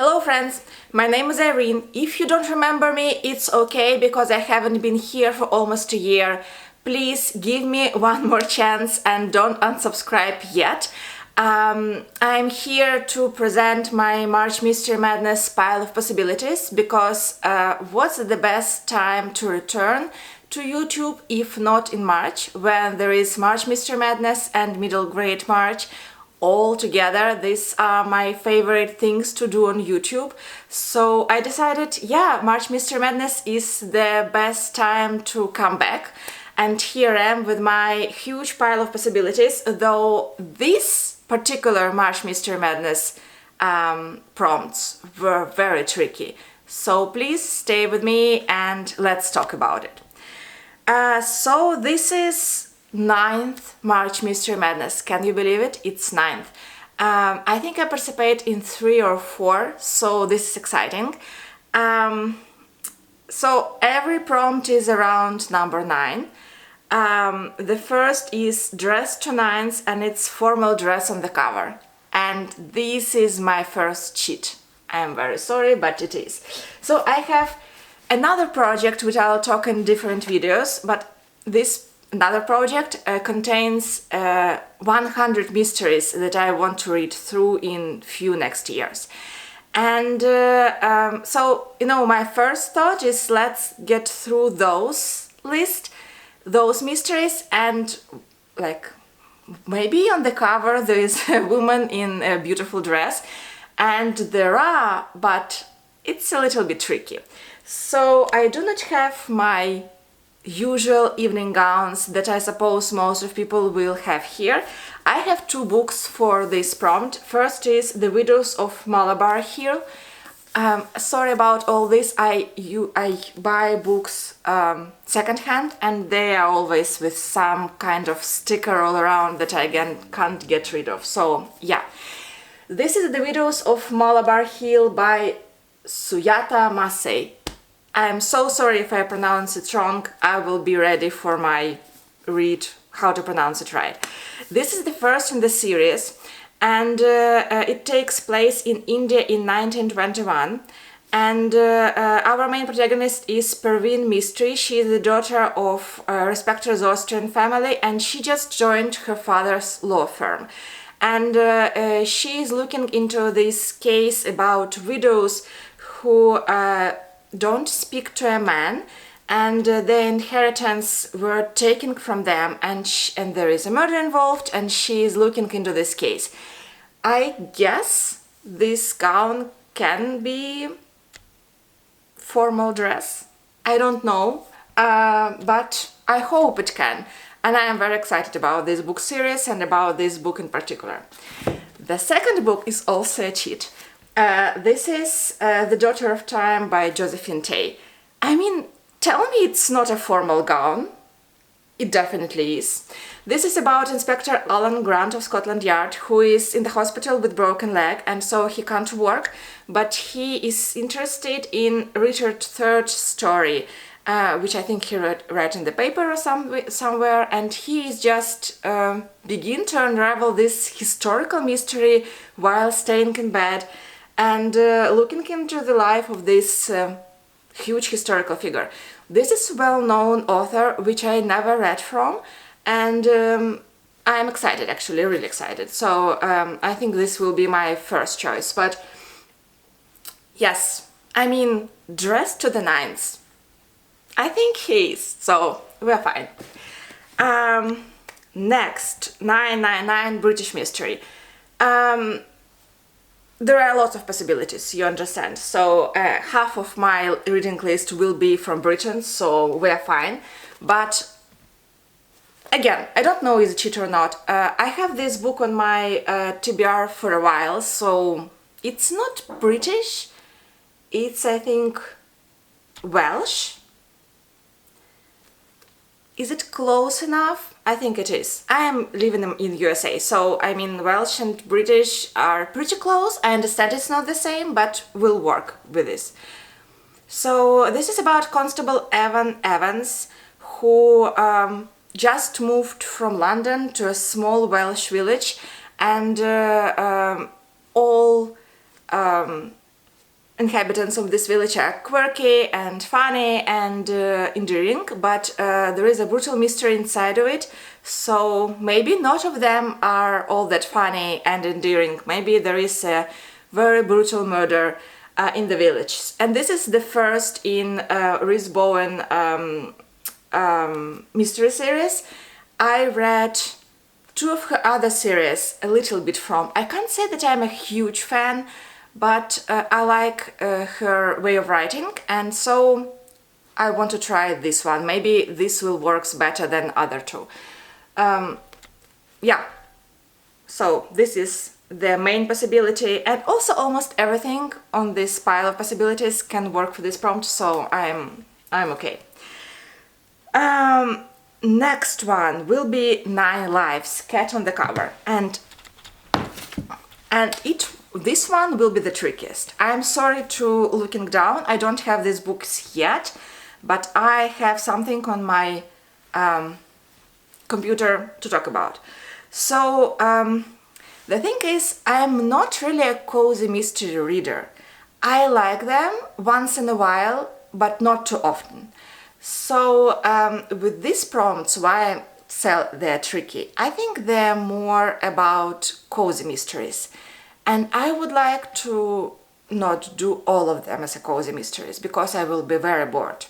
Hello friends, my name is Irene. If you don't remember me, it's okay because I haven't been here for almost a year. Please give me one more chance and don't unsubscribe yet. I'm here to present my March Mystery Madness pile of possibilities because what's the best time to return to YouTube if not in March, when there is March Mystery Madness and Middle Grade March all together. These are my favorite things to do on YouTube. So I decided, yeah, March Mystery Madness is the best time to come back. And here I am with my huge pile of possibilities, though this particular March Mystery Madness prompts were very tricky. So please stay with me and let's talk about it. So this is 9th March Mystery Madness. Can you believe it? It's 9th. I think I participate in 3 or 4, so this is exciting. So every prompt is around number 9. The first is dress to nines and it's formal dress on the cover. And this is my first cheat. I am very sorry, but it is. So I have another project which I'll talk in different videos, but this another project contains 100 mysteries that I want to read through in few next years. And so, my first thought is let's get through those mysteries, and like maybe on the cover there is a woman in a beautiful dress, and there are, but it's a little bit tricky. So I do not have my usual evening gowns that I suppose most of people will have here. I have 2 books for this prompt. First is The Widows of Malabar Hill. Sorry about all this, I buy books secondhand and they are always with some kind of sticker all around that I again can't get rid of. So yeah, this is The Widows of Malabar Hill by Suyata Masay. I'm so sorry if I pronounce it wrong. I will be ready for my read how to pronounce it right. This is the first in the series, and it takes place in India in 1921. And our main protagonist is Perveen Mistry. She is the daughter of a respected Austrian family, and she just joined her father's law firm. And she is looking into this case about widows who don't speak to a man, and the inheritance were taken from them, and there is a murder involved, and she is looking into this case. I guess this gown can be formal dress. I don't know, but I hope it can, and I am very excited about this book series and about this book in particular. The second book is also a cheat. This is The Daughter of Time by Josephine Tey. I mean, tell me it's not a formal gown. It definitely is. This is about Inspector Alan Grant of Scotland Yard, who is in the hospital with broken leg, and so he can't work, but he is interested in Richard III's story, which I think he read in the paper or somewhere, and he is just begin to unravel this historical mystery while staying in bed and looking into the life of this huge historical figure. This is a well-known author, which I never read from, and I'm excited, actually, really excited. So I think this will be my first choice. But yes, I mean, dressed to the nines. I think he is, so we're fine. Next, 999 British Mystery. There are lots of possibilities, you understand. So half of my reading list will be from Britain, so we're fine. But again, I don't know is it cheat or not. I have this book on my TBR for a while, so it's not British. It's, I think, Welsh. Is it close enough? I think it is. I am living in USA, so I mean Welsh and British are pretty close. I understand it's not the same, but we'll work with this. So this is about Constable Evan Evans, who just moved from London to a small Welsh village, and all inhabitants of this village are quirky and funny and endearing, but there is a brutal mystery inside of it, so maybe not of them are all that funny and endearing. Maybe there is a very brutal murder in the village. And this is the first in Rhys Bowen mystery series. I read 2 of her other series a little bit from. I can't say that I'm a huge fan, but I like her way of writing, and so I want to try this one. Maybe this will work better than other 2. Yeah, so this is the main possibility, and also almost everything on this pile of possibilities can work for this prompt, so I'm okay. Next one will be 9 Lives, Cat on the Cover, and this one will be the trickiest. I'm sorry to looking down, I don't have these books yet, but I have something on my computer to talk about. So the thing is, I'm not really a cozy mystery reader. I like them once in a while, but not too often. So with these prompts, why I say they're tricky, I think they're more about cozy mysteries. And I would like to not do all of them as a cozy mysteries, because I will be very bored.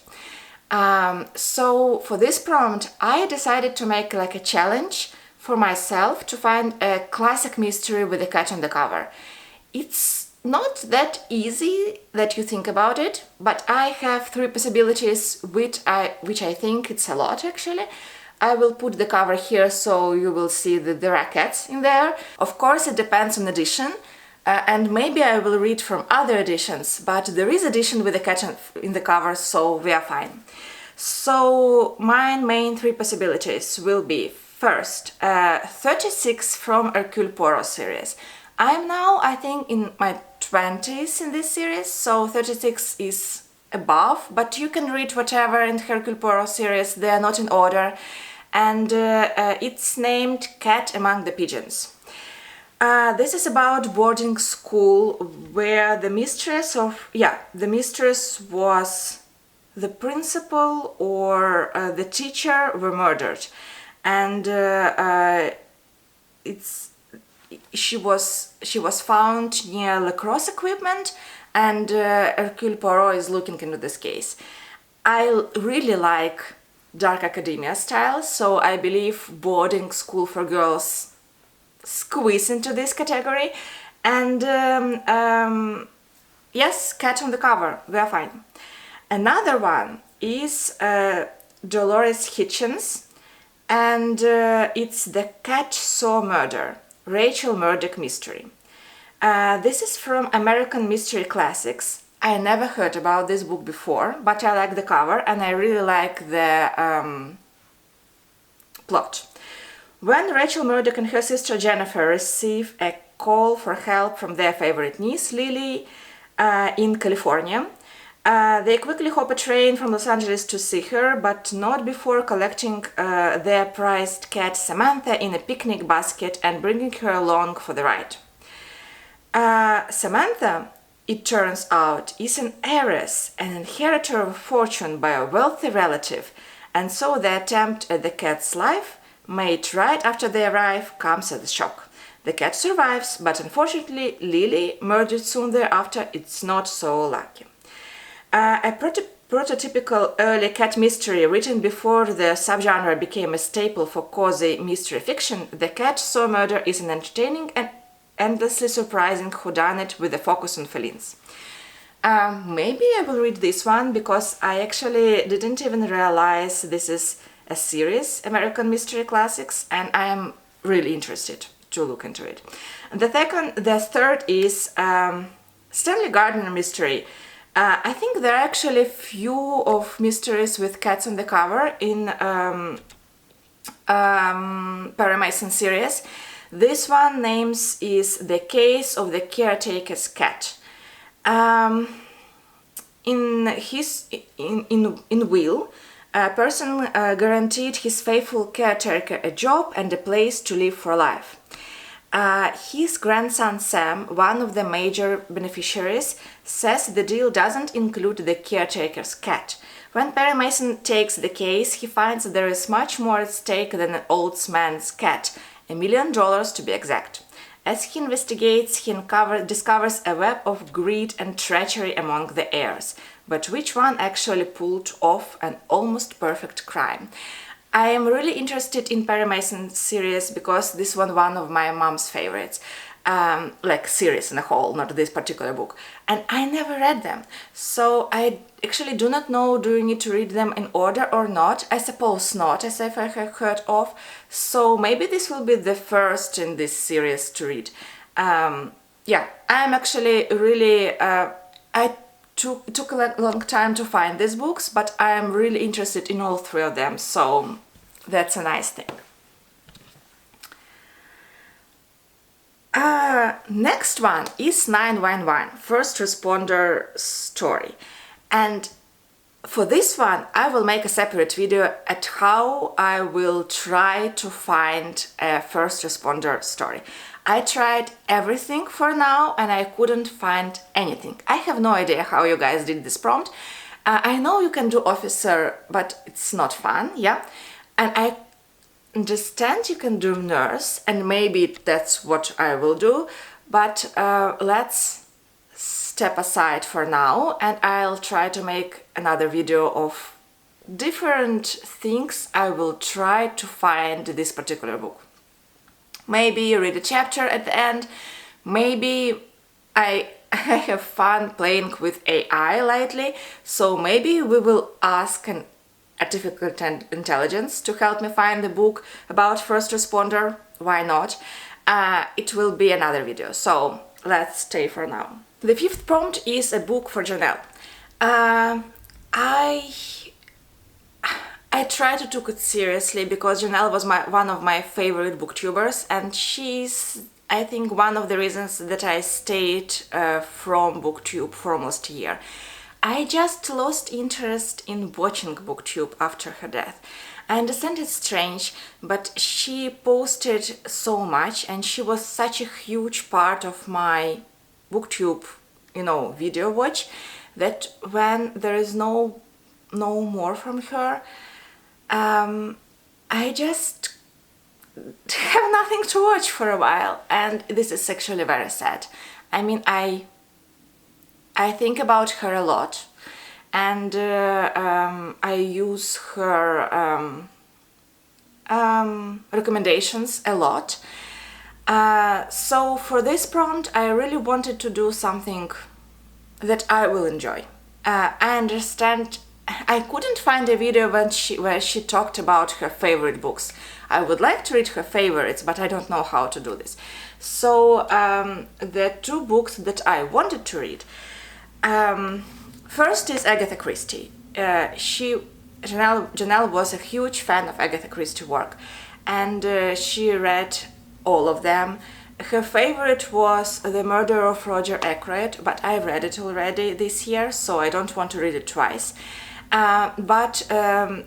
So for this prompt, I decided to make like a challenge for myself to find a classic mystery with a cat on the cover. It's not that easy that you think about it, but I have 3 possibilities, which I think it's a lot actually. I will put the cover here so you will see that there are cats in there. Of course, it depends on edition, and maybe I will read from other editions, but there is edition with a cat in the cover, so we are fine. So my main 3 possibilities will be: first, 36 from Hercule Poirot series. I'm now, I think, in my 20s in this series, so 36 is above, but you can read whatever in Hercule Poirot series, they are not in order, and it's named Cat Among the Pigeons. This is about boarding school where the mistress was the principal or the teacher were murdered, and she was found near lacrosse equipment, and Hercule Poirot is looking into this case. I really like dark academia style, so I believe boarding school for girls squeeze into this category, and yes, cat on the cover, we are fine. Another one is Dolores Hitchens, and it's The Cat Saw Murder, Rachel Murdoch mystery. This is from American Mystery Classics. I never heard about this book before, but I like the cover and I really like the plot. When Rachel Murdoch and her sister Jennifer receive a call for help from their favorite niece, Lily, in California, they quickly hop a train from Los Angeles to see her, but not before collecting their prized cat Samantha in a picnic basket and bringing her along for the ride. Samantha, it turns out, is an heiress and inheritor of a fortune by a wealthy relative, and so the attempt at the cat's life, made right after they arrive, comes as a shock. The cat survives, but unfortunately Lily, murdered soon thereafter, is not so lucky. A prototypical early cat mystery written before the subgenre became a staple for cozy mystery fiction, The Cat Saw Murder is an entertaining and endlessly surprising whodunit with a focus on felines. Maybe I will read this one, because I actually didn't even realize this is a series, American Mystery Classics, and I am really interested to look into it. The third is Stanley Gardner mystery. I think there are actually few of mysteries with cats on the cover in Perry Mason series. This one names is The Case of the Caretaker's Cat. In will, a person guaranteed his faithful caretaker a job and a place to live for life. His grandson Sam, one of the major beneficiaries, says the deal doesn't include the caretaker's cat. When Perry Mason takes the case, he finds there is much more at stake than an old man's cat, $1 million to be exact. As he investigates, he discovers a web of greed and treachery among the heirs. But which one actually pulled off an almost perfect crime? I am really interested in Perry Mason series because this one of my mom's favorites. Like series in a whole, not this particular book. And I never read them. So I actually do not know, do you need to read them in order or not? I suppose not, as I've heard of. So maybe this will be the first in this series to read. Yeah, I'm actually really... I took a long time to find these books, but I am really interested in all three of them, so that's a nice thing. Next one is 911, First Responder Story. And for this one, I will make a separate video at how I will try to find a first responder story. I tried everything for now and I couldn't find anything. I have no idea how you guys did this prompt. I know you can do officer, but it's not fun, yeah? And I understand you can do nurse, and maybe that's what I will do, but let's step aside for now and I'll try to make another video of different things I will try to find this particular book. Maybe read a chapter at the end, maybe I have fun playing with AI lately, so maybe we will ask an artificial intelligence to help me find the book about first responder. Why not? It will be another video, so let's stay for now. The fifth prompt is a book for Janelle. I try to take it seriously because Janelle was one of my favorite booktubers, and she's, I think, one of the reasons that I stayed from booktube for almost a year. I just lost interest in watching booktube after her death. I understand it's strange, but she posted so much and she was such a huge part of my booktube, video watch, that when there is no more from her, I just have nothing to watch for a while, and this is actually very sad. I mean, I think about her a lot, and I use her recommendations a lot. So for this prompt, I really wanted to do something that I will enjoy. I understand I couldn't find a video where she talked about her favorite books. I would like to read her favorites, but I don't know how to do this. So the two books that I wanted to read. First is Agatha Christie. Janelle was a huge fan of Agatha Christie work, and she read all of them. Her favorite was The Murder of Roger Ackroyd, but I read it already this year, so I don't want to read it twice. But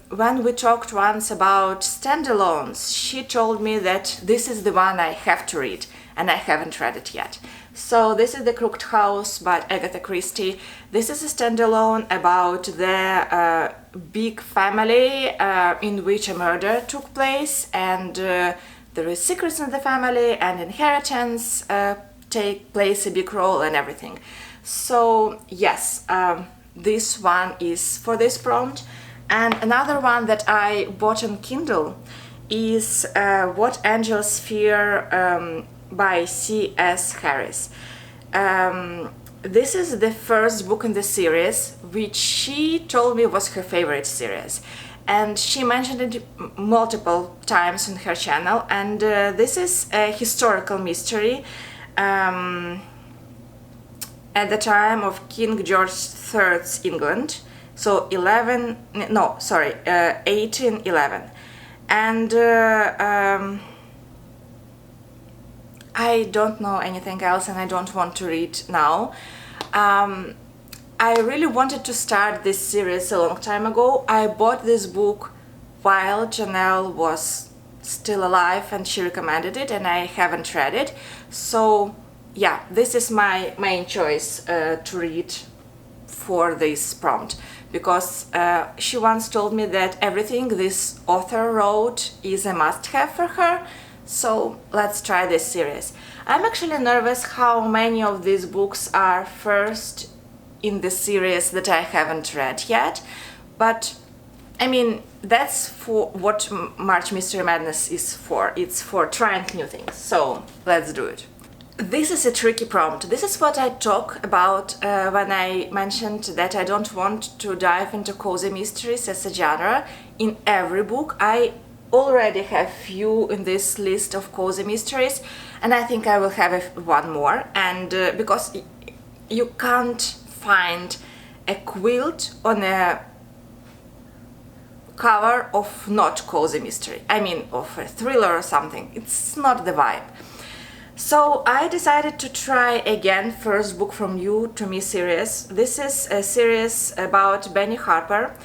when we talked once about standalones, she told me that this is the one I have to read, and I haven't read it yet. So this is The Crooked House by Agatha Christie. This is a standalone about the big family in which a murder took place, and there is secrets in the family, and inheritance plays a big role and everything. So yes, this one is for this prompt. And another one that I bought on Kindle is What Angels Fear by C.S. Harris. This is the first book in the series, which she told me was her favorite series. And she mentioned it multiple times on her channel. And this is a historical mystery at the time of King George III's England. So 1811. And I don't know anything else, and I don't want to read now. I really wanted to start this series a long time ago. I bought this book while Janelle was still alive and she recommended it and I haven't read it. So yeah, this is my main choice to read for this prompt, because she once told me that everything this author wrote is a must-have for her. So let's try this series. I'm actually nervous how many of these books are first in the series that I haven't read yet, but I mean, that's for what March Mystery Madness is for. It's for trying new things. So let's do it. This is a tricky prompt. This is what I talk about when I mentioned that I don't want to dive into cozy mysteries as a genre in every book. I already have few in this list of cozy mysteries, and I think I will have one more. And because you can't find a quilt on a cover of not cozy mystery, I mean of a thriller or something. It's not the vibe. So I decided to try again first book from You to Me series. This is a series about Benny Harper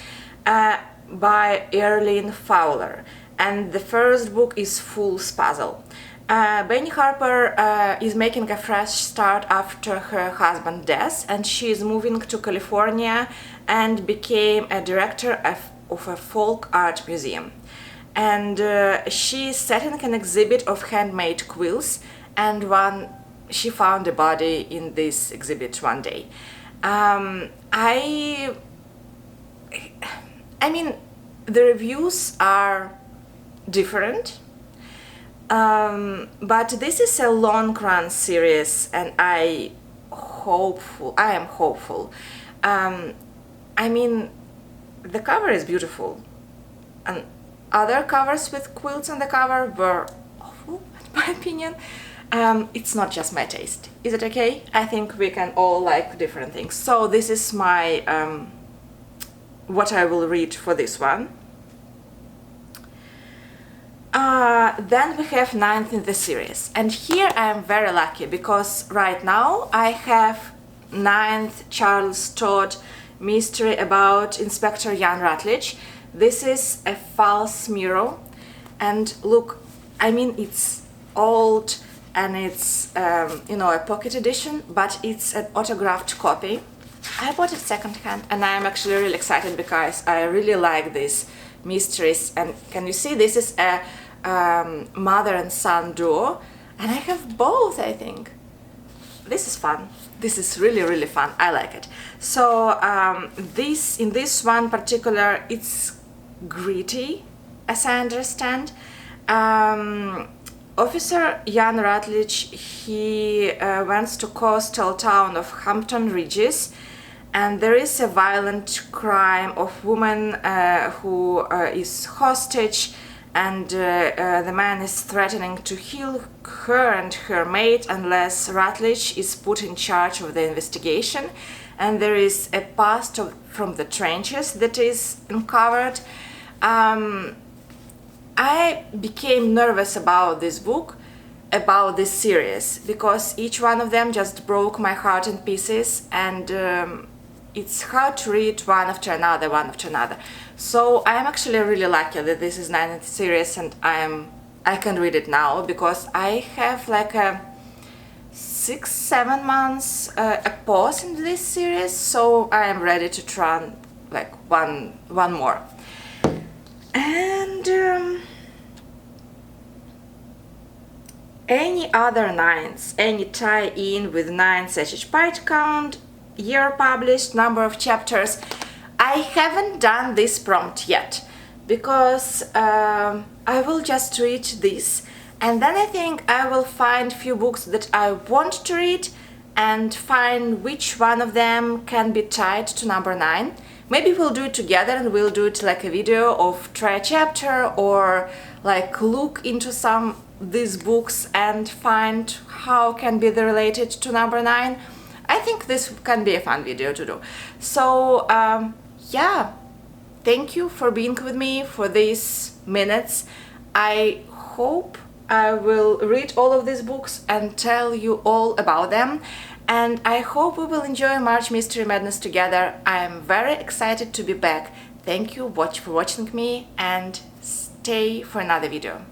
by Earlene Fowler, and the first book is Fool's Puzzle. Benny Harper is making a fresh start after her husband's death, and she is moving to California and became a director of a folk art museum. And she is setting an exhibit of handmade quilts, and she found a body in this exhibit one day. I mean, the reviews are different, but this is a long run series, and I am hopeful. I mean, the cover is beautiful, and other covers with quilts on the cover were awful, in my opinion. It's not just my taste. Is it okay? I think we can all like different things. So this is my what I will read for this one. Then we have 9th in the series, and here I am very lucky because right now I have 9th Charles Todd mystery about Inspector Jan Rutledge. This is a false mirror, and look, I mean, it's old and it's a pocket edition, but it's an autographed copy. I bought it secondhand, and I'm actually really excited because I really like these mysteries. And can you see, this is a mother and son duo, and I have both, I think. This is fun. This is really, really fun. I like it. So in this one particular, it's gritty, as I understand. Officer Jan Rutledge, he went to coastal town of Hampton Regis, and there is a violent crime of woman who is hostage, and the man is threatening to kill her and her mate unless Rutledge is put in charge of the investigation. And there is a past from the trenches that is uncovered. I became nervous about this book, about this series, because each one of them just broke my heart in pieces, and it's hard to read one after another. So I'm actually really lucky that this is 9th series, and I can read it now because I have like a 6-7 months a pause in this series, so I am ready to try like one more. And any other 9s, any tie-in with 9 SH byte count, year published, number of chapters. I haven't done this prompt yet because I will just read this, and then I think I will find few books that I want to read and find which one of them can be tied to number 9. Maybe we'll do it together, and we'll do it like a video of try a chapter, or like look into some these books and find how can be related to number 9. I think this can be a fun video to do. So yeah, thank you for being with me for these minutes. I hope I will read all of these books and tell you all about them, and I hope we will enjoy March Mystery Madness together. I am very excited to be back. Thank you for watching me, and stay for another video.